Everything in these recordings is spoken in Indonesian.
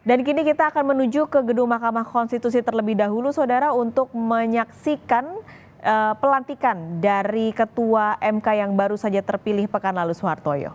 Dan kini kita akan menuju ke gedung Mahkamah Konstitusi terlebih dahulu, saudara, untuk menyaksikan pelantikan dari Ketua MK yang baru saja terpilih pekan lalu, Soehartoyo.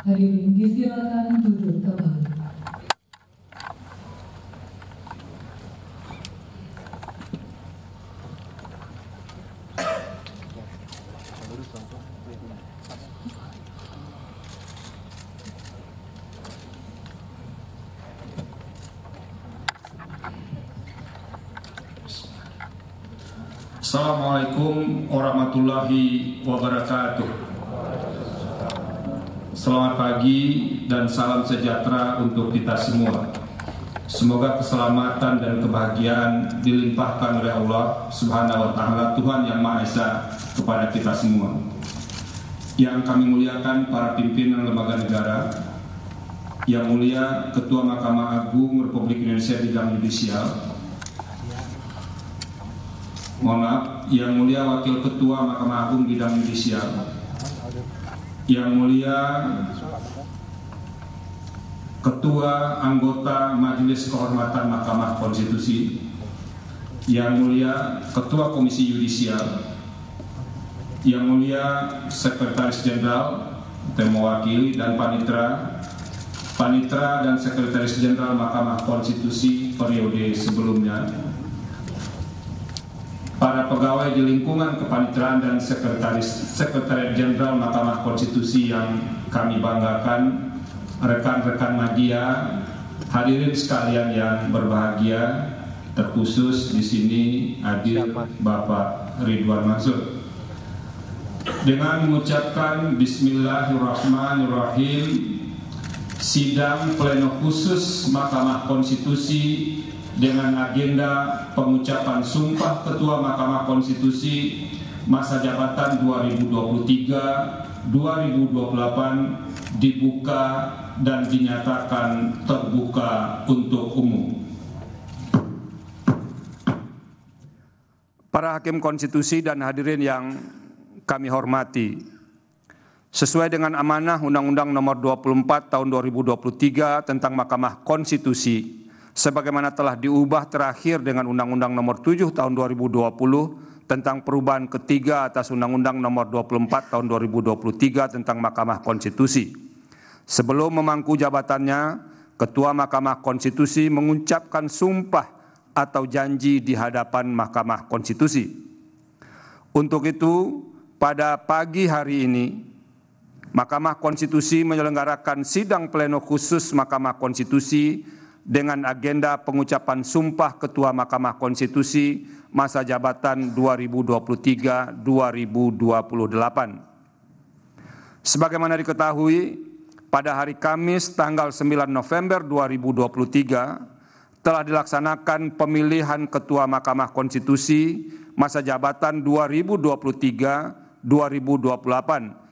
Hadirin disilakan duduk kembali. Assalamualaikum warahmatullahi wabarakatuh. Selamat pagi dan salam sejahtera untuk kita semua. Semoga keselamatan dan kebahagiaan dilimpahkan oleh Allah Subhanahu wa Ta'ala, Tuhan Yang Maha Esa, kepada kita semua. Yang kami muliakan para pimpinan lembaga negara, yang mulia Ketua Mahkamah Agung Republik Indonesia bidang yudisial, yang mulia Wakil Ketua Mahkamah Agung bidang yudisial, yang mulia Ketua Anggota Majelis Kehormatan Mahkamah Konstitusi, yang mulia Ketua Komisi Yudisial, yang mulia Sekretaris Jenderal yang mewakili dan Panitra dan Sekretaris Jenderal Mahkamah Konstitusi periode sebelumnya, para pegawai di lingkungan kepanitraan dan Sekretariat Jenderal Mahkamah Konstitusi yang kami banggakan, rekan-rekan media, hadirin sekalian yang berbahagia, terkhusus di sini hadir Bapak Ridwan Mansur. Dengan mengucapkan Bismillahirrahmanirrahim, sidang pleno khusus Mahkamah Konstitusi dengan agenda pengucapan Sumpah Ketua Mahkamah Konstitusi masa jabatan 2023-2028 dibuka dan dinyatakan terbuka untuk umum. Para hakim konstitusi dan hadirin yang kami hormati, sesuai dengan amanah Undang-Undang Nomor 24 Tahun 2023 tentang Mahkamah Konstitusi, sebagaimana telah diubah terakhir dengan Undang-Undang Nomor 7 Tahun 2020 tentang perubahan ketiga atas Undang-Undang Nomor 24 Tahun 2023 tentang Mahkamah Konstitusi. Sebelum memangku jabatannya, Ketua Mahkamah Konstitusi mengucapkan sumpah atau janji di hadapan Mahkamah Konstitusi. Untuk itu, pada pagi hari ini, Mahkamah Konstitusi menyelenggarakan sidang pleno khusus Mahkamah Konstitusi dengan agenda pengucapan Sumpah Ketua Mahkamah Konstitusi masa jabatan 2023-2028. Sebagaimana diketahui, pada hari Kamis tanggal 9 November 2023 telah dilaksanakan pemilihan Ketua Mahkamah Konstitusi masa jabatan 2023-2028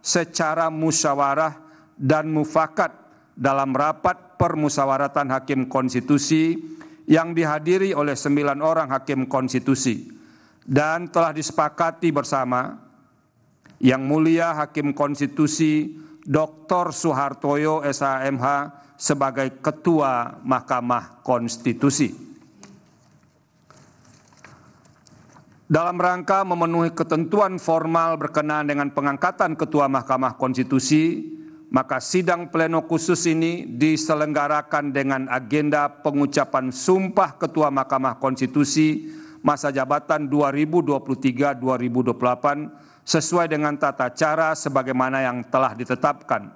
secara musyawarah dan mufakat dalam rapat permusyawaratan hakim konstitusi yang dihadiri oleh 9 orang hakim konstitusi dan telah disepakati bersama Yang Mulia Hakim Konstitusi Dr. Soehartoyo SHMH sebagai Ketua Mahkamah Konstitusi. Dalam rangka memenuhi ketentuan formal berkenaan dengan pengangkatan Ketua Mahkamah Konstitusi, maka sidang pleno khusus ini diselenggarakan dengan agenda pengucapan sumpah Ketua Mahkamah Konstitusi masa jabatan 2023-2028 sesuai dengan tata cara sebagaimana yang telah ditetapkan.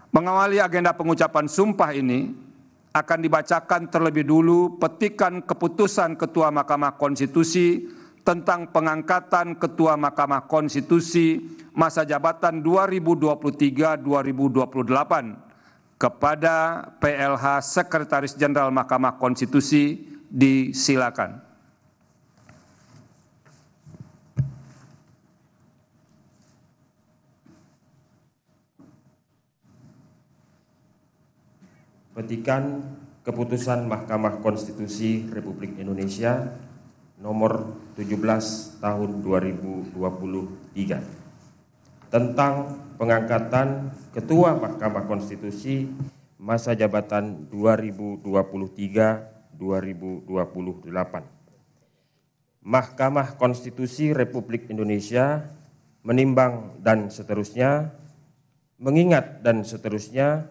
Mengawali agenda pengucapan sumpah ini, akan dibacakan terlebih dulu petikan keputusan Ketua Mahkamah Konstitusi tentang pengangkatan Ketua Mahkamah Konstitusi masa jabatan 2023-2028 kepada PLH Sekretaris Jenderal Mahkamah Konstitusi. Disilakan. Petikan Keputusan Mahkamah Konstitusi Republik Indonesia nomor 17 tahun 2023 tentang pengangkatan Ketua Mahkamah Konstitusi masa jabatan 2023-2028. Mahkamah Konstitusi Republik Indonesia menimbang dan seterusnya, mengingat dan seterusnya,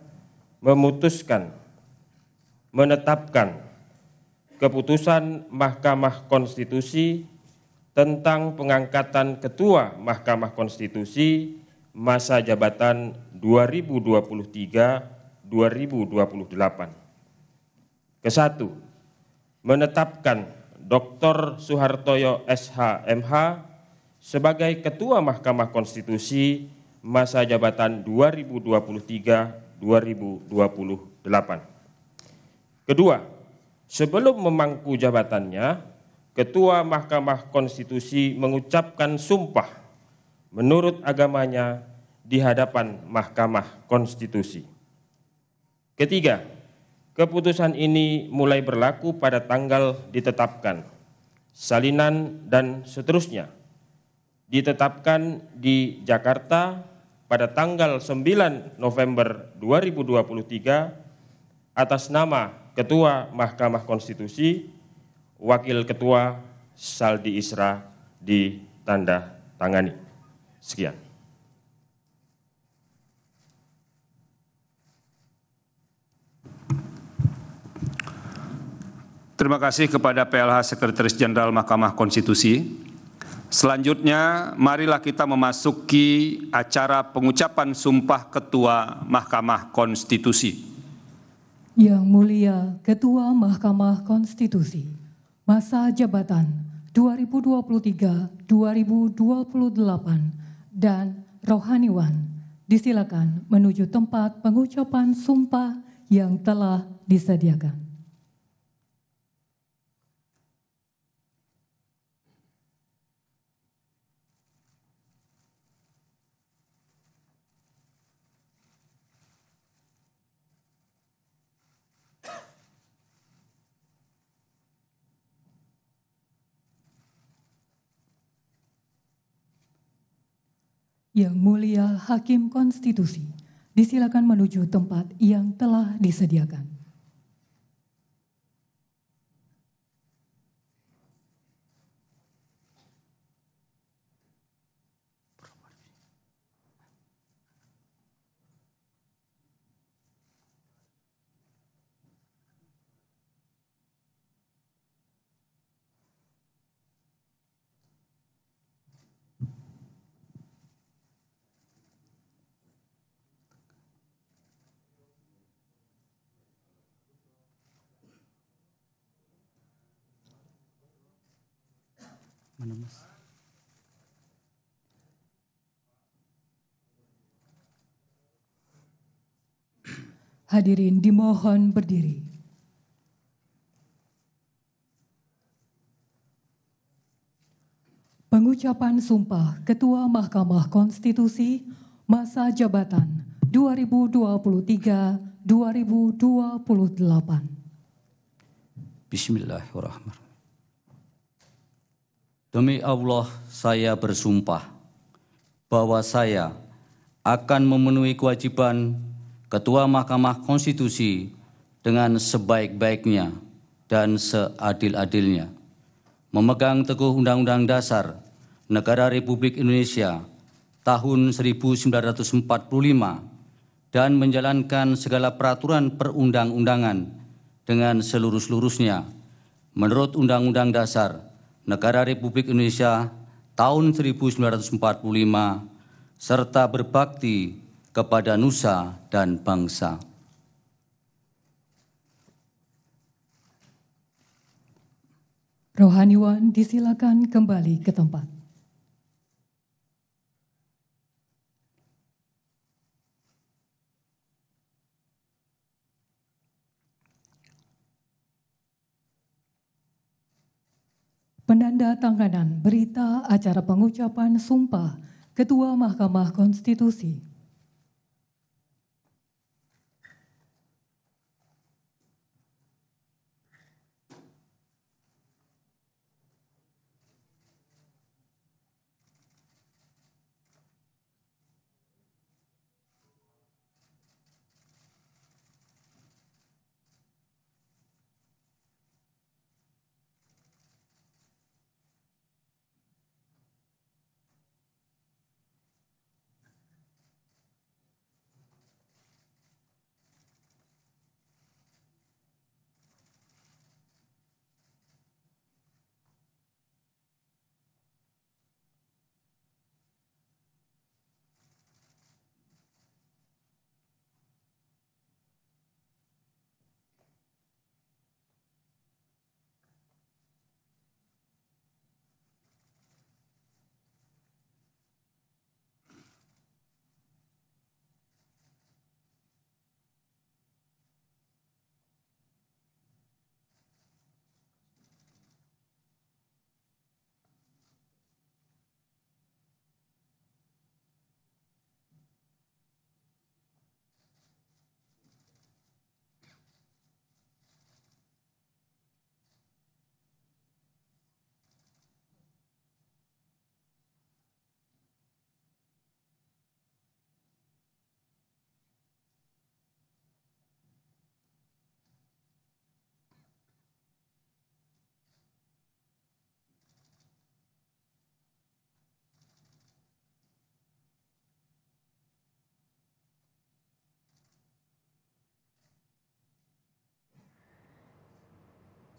memutuskan, menetapkan keputusan Mahkamah Konstitusi tentang pengangkatan Ketua Mahkamah Konstitusi masa jabatan 2023-2028. Kesatu, menetapkan Dr. Soehartoyo SH MH sebagai Ketua Mahkamah Konstitusi masa jabatan 2023-2028. Kedua, sebelum memangku jabatannya, Ketua Mahkamah Konstitusi mengucapkan sumpah menurut agamanya di hadapan Mahkamah Konstitusi. Ketiga, keputusan ini mulai berlaku pada tanggal ditetapkan, salinan dan seterusnya. Ditetapkan di Jakarta pada tanggal 9 November 2023 atas nama Ketua Mahkamah Konstitusi, Wakil Ketua Saldi Isra ditanda tangani. Sekian. Terima kasih kepada PLH Sekretaris Jenderal Mahkamah Konstitusi. Selanjutnya, marilah kita memasuki acara pengucapan sumpah Ketua Mahkamah Konstitusi. Yang Mulia Ketua Mahkamah Konstitusi, masa jabatan 2023-2028 dan rohaniwan, disilakan menuju tempat pengucapan sumpah yang telah disediakan. Yang Mulia Hakim Konstitusi, disilakan menuju tempat yang telah disediakan. Mana Mas? Hadirin dimohon berdiri. Pengucapan sumpah Ketua Mahkamah Konstitusi masa jabatan 2023-2028. Bismillahirrahmanirrahim. Demi Allah, saya bersumpah bahwa saya akan memenuhi kewajiban Ketua Mahkamah Konstitusi dengan sebaik-baiknya dan seadil-adilnya, memegang teguh Undang-Undang Dasar Negara Republik Indonesia tahun 1945 dan menjalankan segala peraturan perundang-undangan dengan seluruh-seluruhnya menurut Undang-Undang Dasar Negara Republik Indonesia tahun 1945 serta berbakti kepada nusa dan bangsa. Rohaniwan disilakan kembali ke tempat. Penandatanganan berita acara pengucapan sumpah Ketua Mahkamah Konstitusi.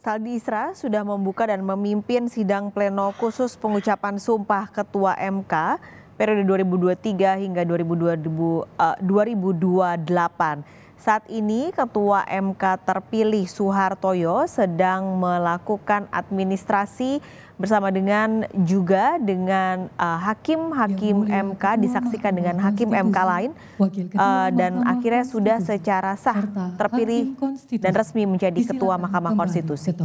Saldi Isra sudah membuka dan memimpin sidang pleno khusus pengucapan sumpah Ketua MK periode 2023 hingga 2028. Saat ini Ketua MK terpilih Soehartoyo sedang melakukan administrasi bersama dengan hakim-hakim MK, disaksikan dengan hakim MK lain, dan akhirnya sudah secara sah terpilih dan resmi menjadi Ketua Mahkamah Konstitusi.